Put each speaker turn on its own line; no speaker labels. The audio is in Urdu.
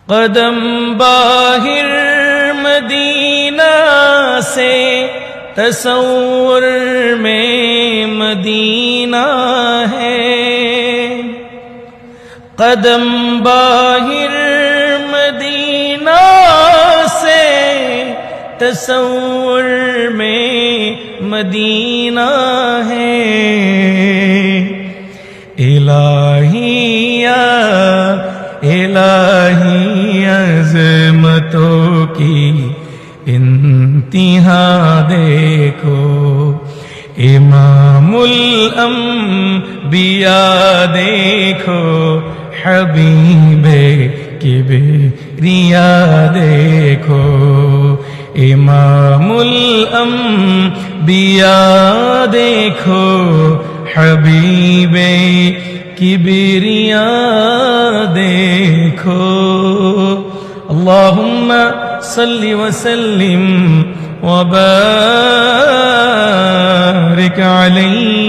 قدم باہر مدینہ سے تصور میں مدینہ ہے، قدم باہر مدینہ سے تصور میں مدینہ ہے، الہی الہی عظمتوں کی انتہا دیکھو، امام الانبیاء دیکھو، حبیب کبریا دیکھو، امام الانبیاء دیکھو، حبیب کبریا دیکھو۔ اللہم صلی وسلم وبارک علیہ